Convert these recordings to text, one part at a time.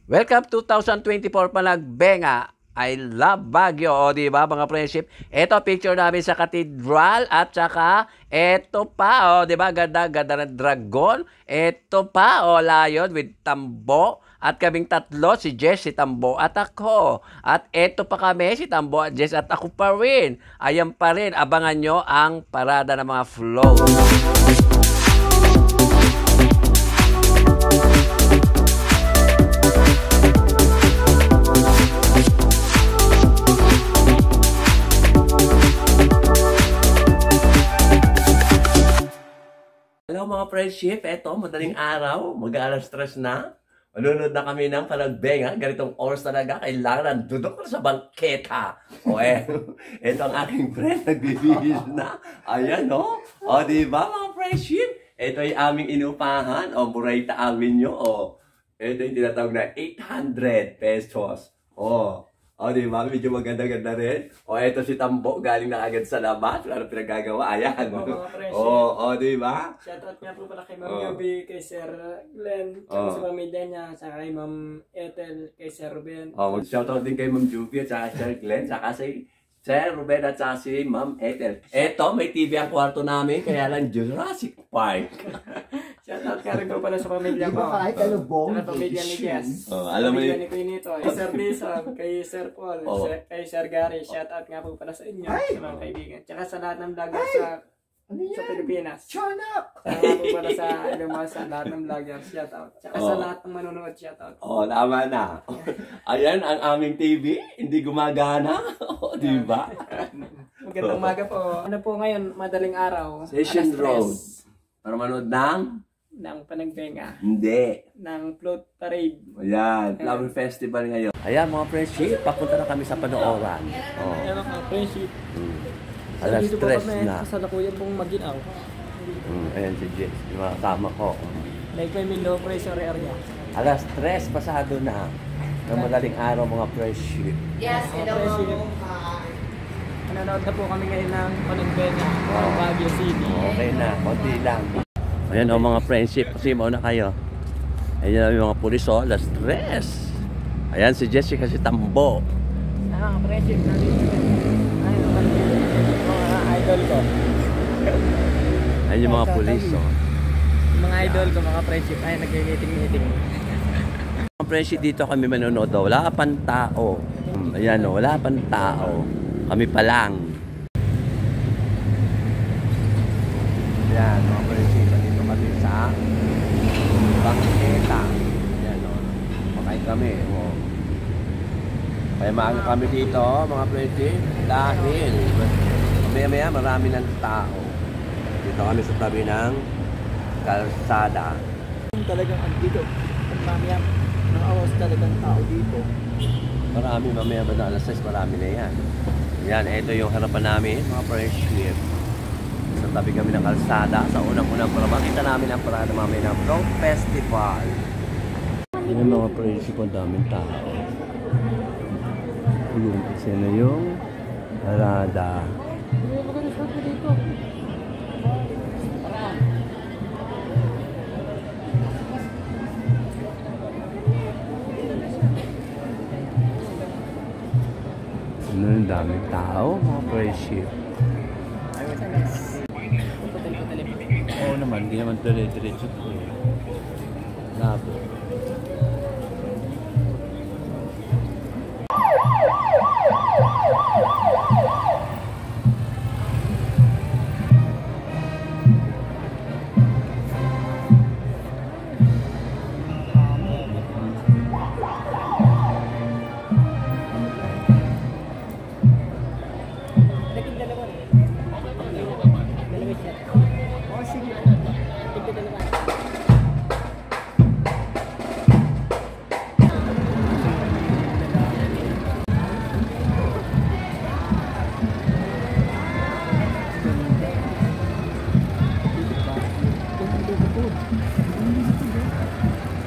Welcome 2024 Panagbenga. I love Baguio. O, di ba mga friendship? Ito picture namin sa cathedral at saka ito pa, o, di ba? Ganda ng dragon. Ito pa, o, lion with tambo. At kaming tatlo, si Jess, si Tambo at ako. At ito pa kami, si Tambo at Jess at ako pa rin. Ayan pa rin, abangan nyo ang parada ng mga float. Hello mga friendship, eto, madaling araw, mag-aalas stress na. Manunod na kami ng Panagbenga, ganitong oras talaga, kailangan nandudok sa bangketa. O eto ang aking friend, nagbibihis na. Ayan o, o diba mga friendship? Ito yung aming inupahan, o burayta amin nyo, o. Ito yung tinatawag na 800 pesos. O, di ba? Medyo maganda-ganda rin. O, eto si Tambo, galing na agad sa labas. Wala na pinagagawa. Ayan. Di ba? Shoutout nga po pala kay Ma'am Gabi, kay Sir Glenn, sa pamilya niya, saka kay Ma'am Ethel, kay Sir Ruben. Shoutout din kay Ma'am Juby at saka Sir Glenn, saka si Sir Ruben at saka si Ma'am Ethel. Eto, may TV ang kwarto namin, kaya lang Jurassic Park. Shoutout ka rin po pala sa pamilya ko. Kahit ano bong sa pamilya ni Jess. Alam mo pamilya ni Quinito, kay Sir Dison, kay Sir Paul, kay Sir Gary. Shoutout nga po pala sa inyo, sa mga kaibigan. Tsaka sa lahat ng vlogger sa Pilipinas. Shut up! Tsaka po pala sa sa lahat ng vlogger. Shoutout. Tsaka sa lahat ng manonood. Shoutout. Tama na. Ayan ang aming TV, hindi gumagana. Di ba? Magandang umaga po. Ano po ngayon, madaling araw. Session Road. Para manood ng Panagbenga. Hindi. Ng float parade. Ayan, Flower Festival ngayon. Ayan mga friendship, papunta na kami sa panooran. Ayan mga friendship. Alas stress na. Kasalukuyan pong Maginaw. Ayan si Jess, yung mga kasama ko. Like may low pressure area. Alas stress, pasado na. Ng madaling araw mga friendship. Yes, hello. Nanonood na po kami ngayon ng Panagbenga. Baguio City. Okay na, konti lang. Ayan o mga friendship, kasi mauna kayo. Ayan yung mga pulis o, alas stress. Ayan si Jessica, si Tambo. Friendship natin. Mga idol ko. Ayan yung mga pulis o. Mga idol ko, mga friendship. Ay, nag-meeting. Mga friendship dito kami manonood o. Wala pang tao. Ayan o, wala pang tao. Kami pa lang. Ayan mga friendship, dito kami sa bangketa. Ayan o, makain kami o. Kaya maaga kami dito mga friendship dahil maya marami ng tao. Dito kami sa tabi ng kalsada. Talagang andito. Marami yan. Nakawas talagang tao dito. Marami mamaya ba na alas 6, marami na yan. Yan, ito yung harapan namin mga friendship. Sa tabi kami ng kalsada. Sa unang-unang para makita namin ang parada mamaya ng Float Festival. Yan yung mga friendship, ang daming tao. Yung isa na yung parada. Ano yung daming tao, mga friendship. Oo naman, hindi naman dire-diretso ito eh. Labo.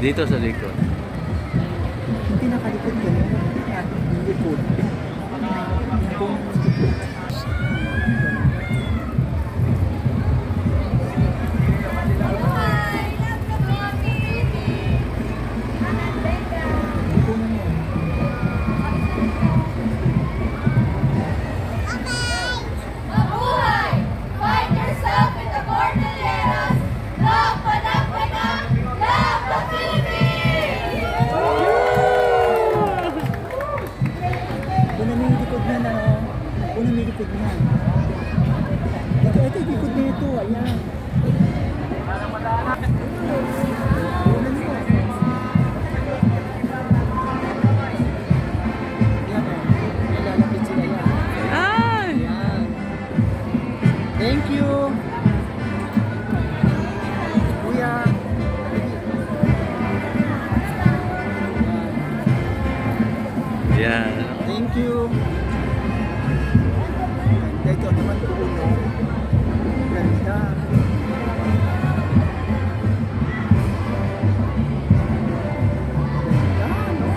Dito sa likod. Pinakalikod ko yung likod. Yan. Thank you. Ito naman ulo. Ganda. Ganda, no?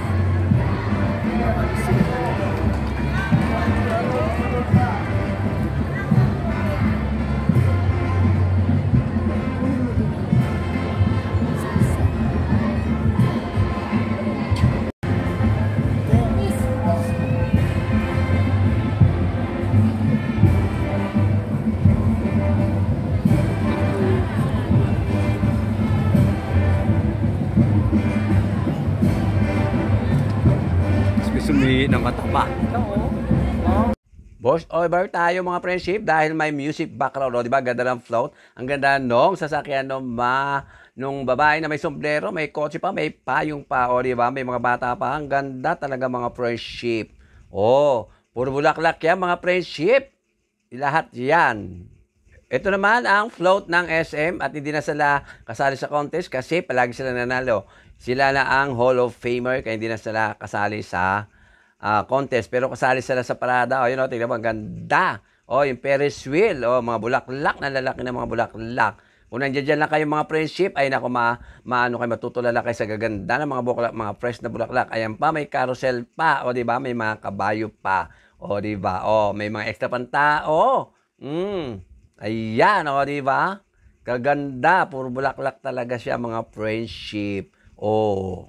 Sumihi ng katapa. Oo. Boss, over tayo mga friendship dahil may music background, o, di ba? Ganda ng float. Ang ganda nung sasakyan nung babae na may sombrero, may kotse pa, may payong pa, o, di ba? May mga bata pa. Ang ganda talaga mga friendship. Oh, puro bulaklak yan mga friendship. Lahat yan. Ito naman ang float ng SM at hindi na sila kasali sa contest kasi palagi sila nanalo. Sila na ang Hall of Famer kaya hindi na sila kasali sa contest. Pero kasali sila sa parada. O, yun o, tingnan mo, ang ganda. O, yung Ferris wheel. O, mga bulaklak na lalaki ng mga bulaklak. Kung nandiyan lang kayo mga friendship, ay naku, maano kayo, matutulala kayo sa gaganda ng mga bulaklak, mga fresh na bulaklak. Ayan pa, may carousel pa. O, di ba? May mga kabayo pa. O, di ba? O, may mga extra pang tao. Ayan, o, di ba? Kaganda. Puro bulaklak talaga siya, mga friendship. O.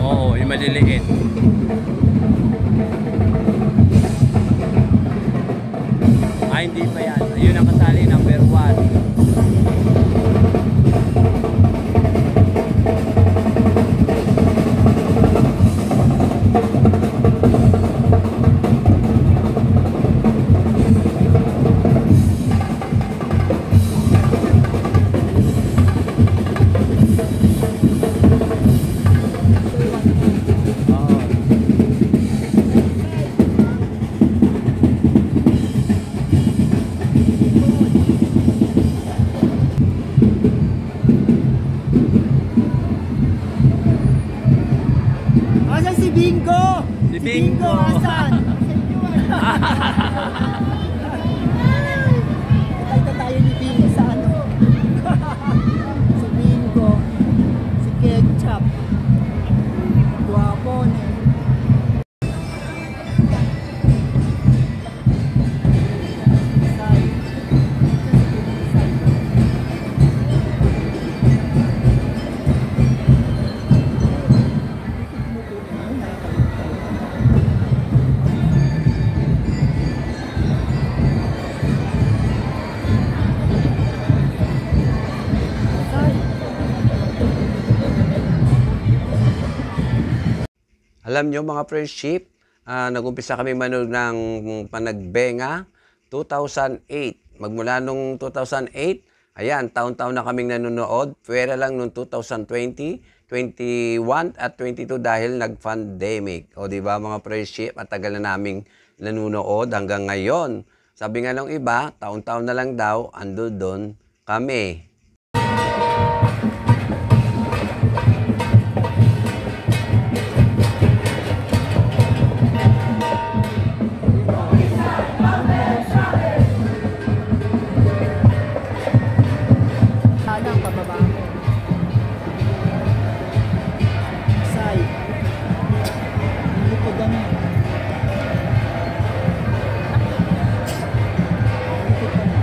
Oo, yung maliliit. Ay, hindi pa yan. Ayun ang kasali, number 1. Asan si Bingo? Si Bingo. Asan? Nakita tayo ni Bingo sa ano? Si Bingo. Si Ketchup. Guwapo niya. Alam nyo mga friendship, nag-umpisa kami manood ng Panagbenga 2008. Magmula nung 2008, ayan, taon-taon na kaming nanonood. Pwera lang nung 2020, 21 at 22 dahil nag-pandemic. O di ba mga friendship, at tagal na naming nanonood hanggang ngayon. Sabi nga ng iba, taon-taon na lang daw, ando doon kami. Sana ang pababa mo. Say. Likod ano. Likod ano.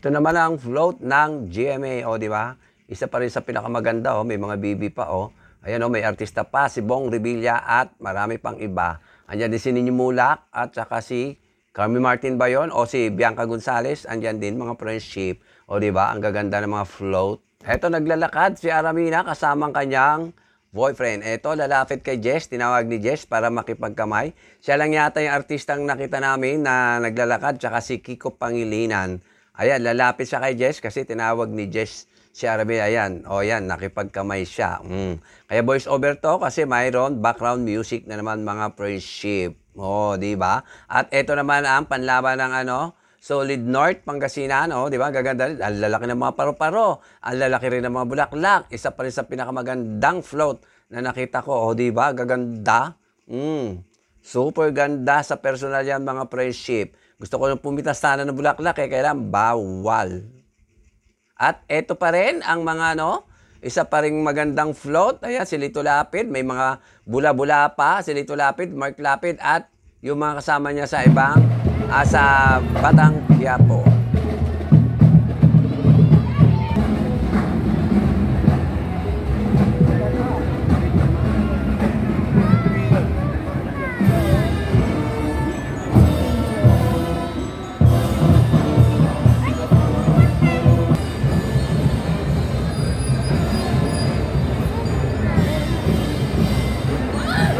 Ito naman ang float ng GMA, o di ba? Isa pa rin sa pinakamaganda, may mga BB pa, Ayan, may artista pa, si Bong Revilla at marami pang iba. Andyan din si Nino Mulak at saka si Carmi Martin ba yun? O si Bianca Gonzalez, andyan din mga friendship. O di ba? Ang gaganda ng mga float. Eto, naglalakad si Aramina kasamang kanyang boyfriend. Eto, lalapit kay Jess, tinawag ni Jess para makipagkamay. Siya lang yata yung artistang nakita namin na naglalakad, tsaka si Kiko Pangilinan. Ayan, lalapit siya kay Jess kasi tinawag ni Jess si Arabi. Ayan, yan, nakipagkamay siya. Kaya voice over to kasi mayroon background music na naman mga friendship. Di ba? At ito naman ang panlaban ng Solid North, Pangasinan, di ba? Gaganda rin. Ang lalaki ng mga paro-paro. Ang lalaki rin ng mga bulaklak. Isa pa rin sa pinakamagandang float na nakita ko. Di ba? Gaganda. Super ganda sa personal yan, mga friendship. Gusto ko nang pumitas sana ng bulaklak, kailangan bawal. At ito pa rin ang mga, isa pa rin magandang float. Ayan, si Lito Lapid. May mga bula-bula pa. Si Lito Lapid, Mark Lapid, at yung mga kasama niya sa ibang, sa Batang Quiapo.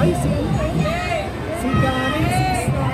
Si Gary, si artista.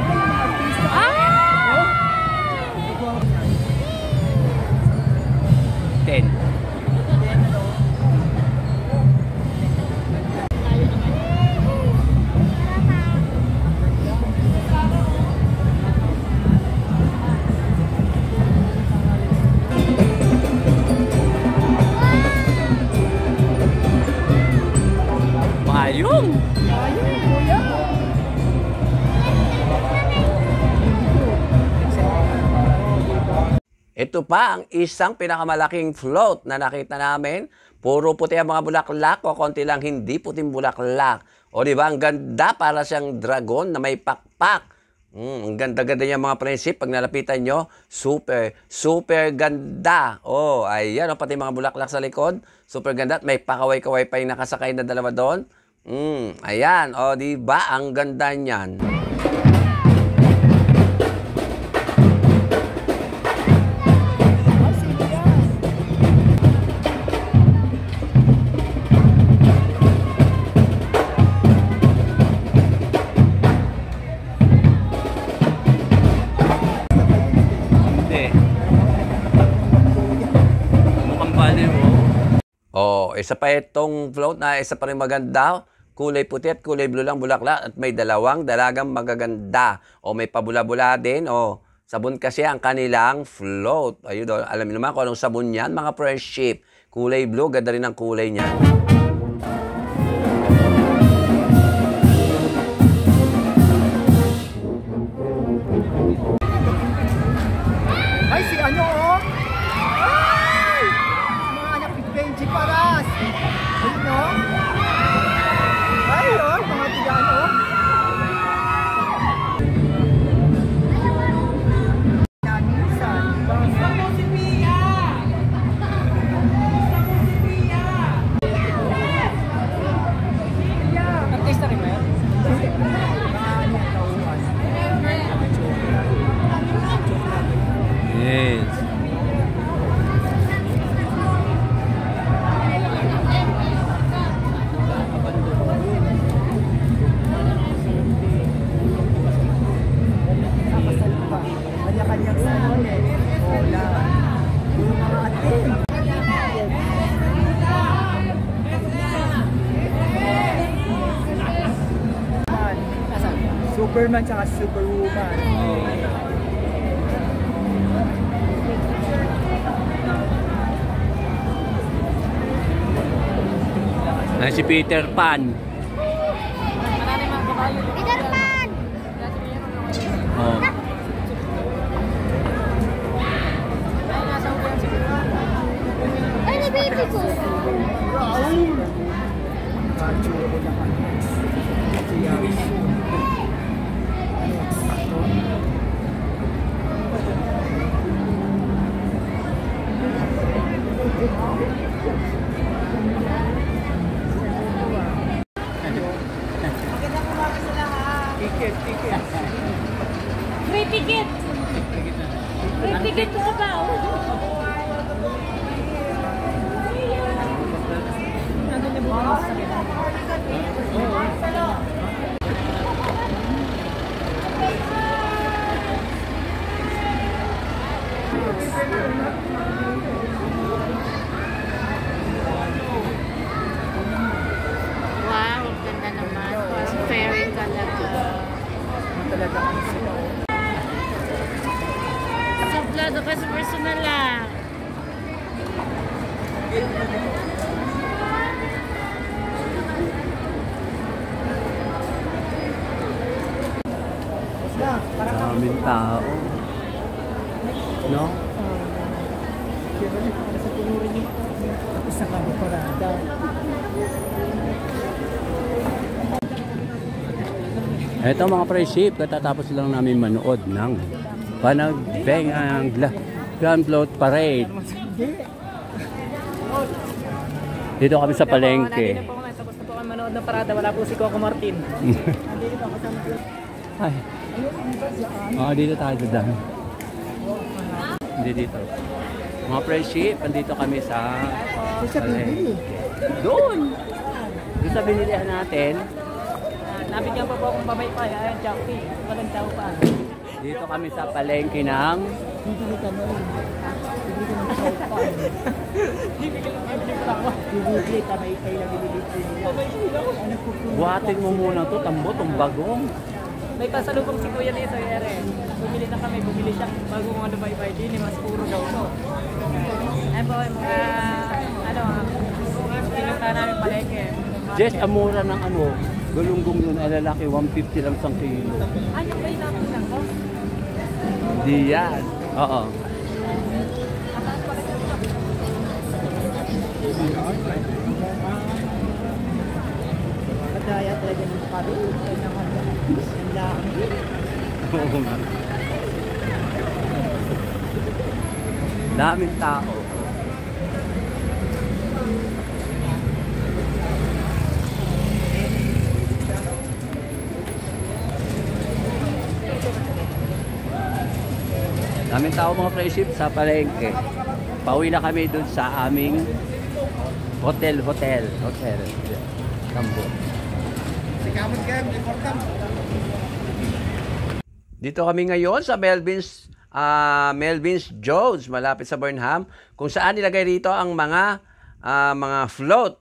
Ito pa ang isang pinakamalaking float na nakita namin. Puro puti ang mga bulaklak o konti lang hindi puting bulaklak. O di ba, ang ganda, para siyang dragon na may pakpak. Ang ganda-ganda niya mga prinsip. Pag nalapitan nyo, super, super ganda. Ayan, pati mga bulaklak sa likod. Super ganda. At may pakaway-kaway pa yung nakasakay na dalawa doon. Ayan, di ba, ang ganda niyan. Isa pa itong float na isa pa rin maganda. Kulay puti at kulay blue lang bulaklak at may dalawang dalagang magaganda. May pabula-bula din. Sabon kasi ang kanilang float. Ayun, alam niyo naman kung anong sabon yan, mga friendship. Kulay blue, ganda rin ang kulay niyan. Ay, si ano Ay! Mga anak ni Benji Paras. Ayun Ayun, mga pigano. Nanisan. Gusto mo si Pia! Gusto mo si Pia! Pia! Artista rin ba yan? Yes. Kanya-kanyang salon Hola. Yung mga atin. Superman tsaka Superwoman. Si Peter Pan. Peter Pan! Ay, baby ko! Mabigat ko sa bao. Wow, ang ganda naman. Fairy talaga. Suplado ka sa personal lang. Maraming tao. No? Tapos na kami parada. Ito mga pre-ship, katatapos lang namin manood ng Panagbengang Grand Float Parade. Dito kami sa palengke. Nandito po kami, tapos na po kami manood ng parada. Wala po si Coco Martin. Ay. Dito tayo sa dami. Hindi dito. Mga pre-ship, andito kami sa palengke. Doon! Doon sa binilihan natin. Nabigyan pa po akong babay pa. Ayan, Chowky. Walang chow pa. Dito kami sa palengke ng Bibili ka na rin. Bibili ka ng sopa. Bibili ka, may kayo lang bibili nila. buhatin mo muna to, tambo, tong bagong. May pasalubong si Kuya dito, Ere. Bumili na kami, bumili siyang bagong ano ba iba, di mas puro daw to. Ayun po, mga, pinunta namin palengke. Jess, amura ng ano, galunggong yun, ay lalaki, 150 lang isang kilo. Ay, yung bay natin lang ko? Di yan. Oo. Kadaya talaga ng paro. Ang laki. Oo nga. Daming tao. Daming tao mga pre-ship sa palengke. Pauwi na kami dun sa aming hotel. Tambo. Dito kami ngayon sa Melvin's Jones, malapit sa Burnham, kung saan nilagay rito ang mga float.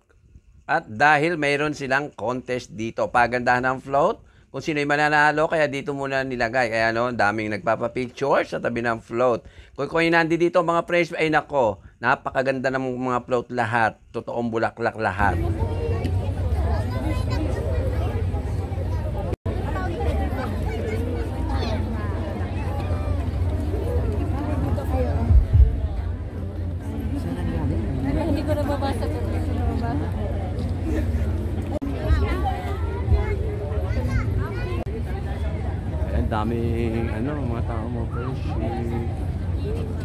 At dahil mayroon silang contest dito, pagandahan ng float, kung sino'y mananalo, kaya dito muna nilagay. Kaya daming nagpapapicture sa tabi ng float. Kung nandito mga friends, ay nako, napakaganda ng mga float lahat. Totoong bulaklak lahat. Hindi ko nababasa ito. Ayan, daming mga tao mo,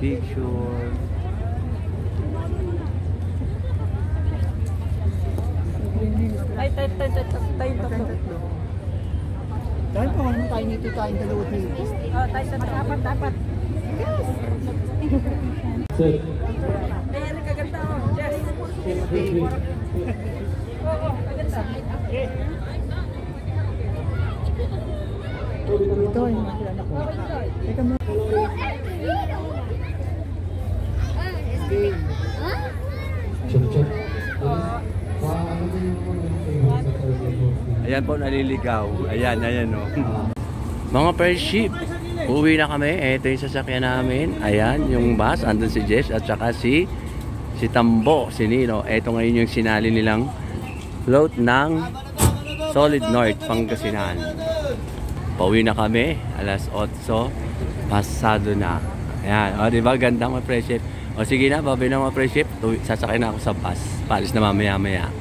picture. Ay, tayo. Dahil pa naman tayo nito tayong dalawa dito. Oh, tayo sa dapat. Ere, kaganda mo. Yes. Oo, kaganda. Ito yung mga kilala ko. Teka mo. Ayan po, naliligaw. Ayan o. Mga per-ship, uwi na kami. Ito yung sasakyan namin. Ayan, yung bus. Andun si Jess at saka si Tambo, si Nino. Ito ngayon yung sinali nilang float ng Solid North, Pangasinan. Pauwi na kami. Alas 8. Pasado na. Ayan. O, diba? Ganda mga per-ship. O, sige na. Babi na mga per-ship. Sasakyan na ako sa bus. Paalis na mamaya-maya.